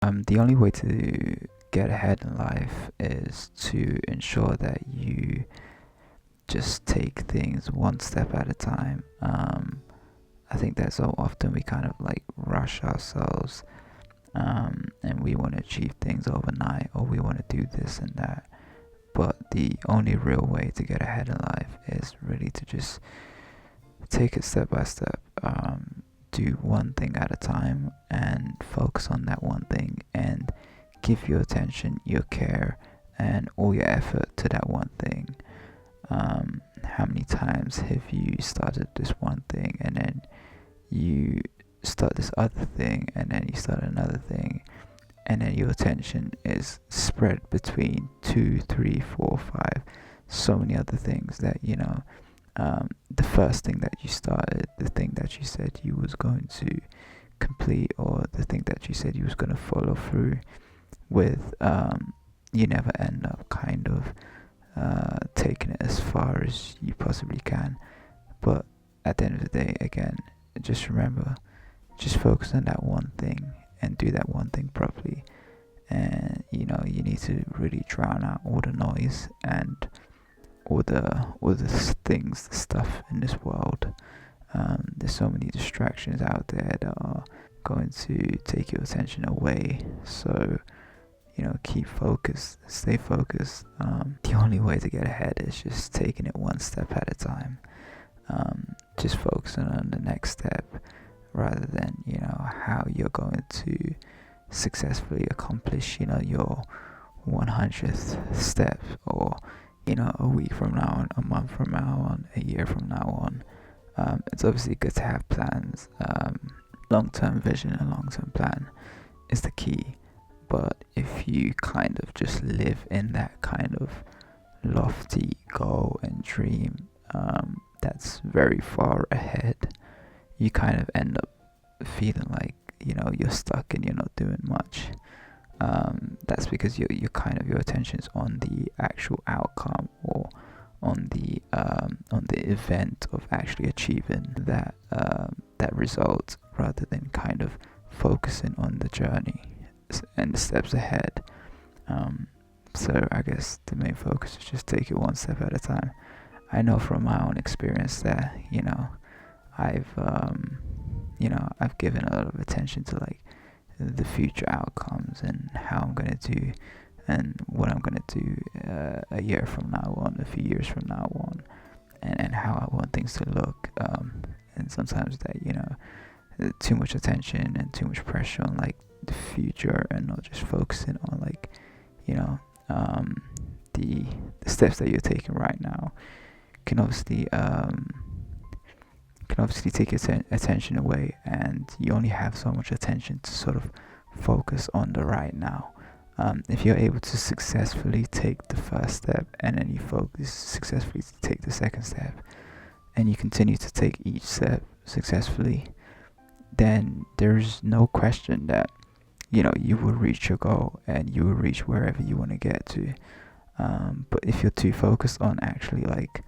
The only way to get ahead in life is to ensure that you just take things one step at a time. I think that so often we kind of like rush ourselves, and we want to achieve things overnight, or we want to do this and that. But the only real way to get ahead in life is really to just take it step by step. Do one thing at a time and focus on that one thing and give your attention, your care, and all your effort to that one thing. How many times have you started this one thing and then you start this other thing and then you start another thing, and then your attention is spread between two, three, four, five, so many other things that the first thing that you started, the thing that you said you was going to complete, or the thing that you said you was going to follow through with, you never end up kind of taking it as far as you possibly can. But at the end of the day, again, just remember, just focus on that one thing and do that one thing properly. And you need to really drown out all the noise and all the things, the stuff in this world. There's so many distractions out there that are going to take your attention away. So keep focused, stay focused. The only way to get ahead is just taking it one step at a time. Just focusing on the next step rather than how you're going to successfully accomplish your 100th step, or a week from now on, a month from now on, a year from now on. It's obviously good to have plans. Long-term vision and long-term plan is the key. But if you kind of just live in that kind of lofty goal and dream, that's very far ahead, you kind of end up feeling like you're stuck and you're not doing much. That's because your attention is on the actual outcome, or on the event of actually achieving that result, rather than kind of focusing on the journey and the steps ahead. So I guess the main focus is just take it one step at a time. I know from my own experience that I've I've given a lot of attention to like the future outcomes and how I'm gonna do and what I'm gonna do a year from now on, a few years from now on, and how I want things to look. And sometimes that too much attention and too much pressure on like the future, and not just focusing on like the steps that you're taking right now can obviously take your attention away, and you only have so much attention to sort of focus on the right now. If you're able to successfully take the first step, and then you focus successfully to take the second step, and you continue to take each step successfully, then there's no question that you will reach your goal and you will reach wherever you want to get to. But if you're too focused on actually like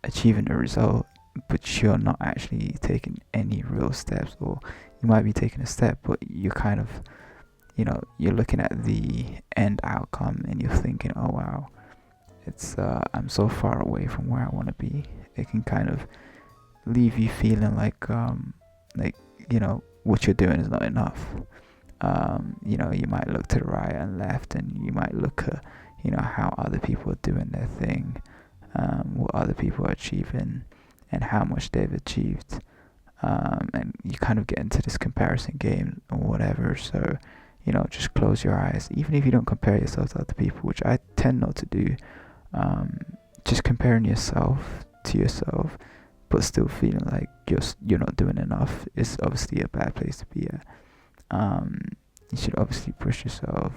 achieving the result, but you're not actually taking any real steps, or you might be taking a step, but you're kind of you're looking at the end outcome and you're thinking, oh wow, it's I'm so far away from where I want to be. It can kind of leave you feeling like what you're doing is not enough. You might look to the right and left, and you might look at how other people are doing their thing, what other people are achieving, and how much they've achieved, and you kind of get into this comparison game or whatever. So just close your eyes, even if you don't compare yourself to other people, which I tend not to do. Just comparing yourself to yourself but still feeling like you're not doing enough is obviously a bad place to be at. You should obviously push yourself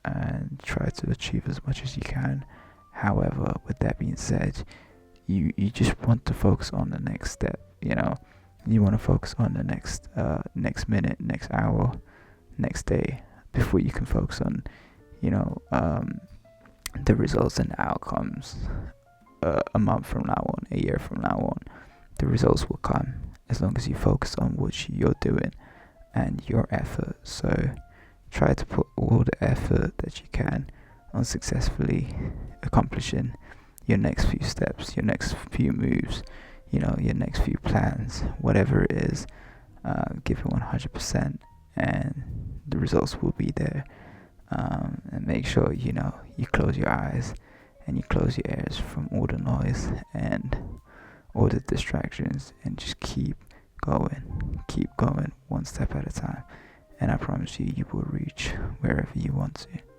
and try to achieve as much as you can. However, with that being said, you just want to focus on the next step. You want to focus on the next minute, next hour, next day, before you can focus on the results and the outcomes. A month from now on, a year from now on, the results will come as long as you focus on what you're doing and your effort. So try to put all the effort that you can on successfully accomplishing your next few steps, your next few moves, your next few plans, whatever it is. Give it 100%, and the results will be there. And make sure you close your eyes and you close your ears from all the noise and all the distractions, and just keep going one step at a time. And I promise you, you will reach wherever you want to.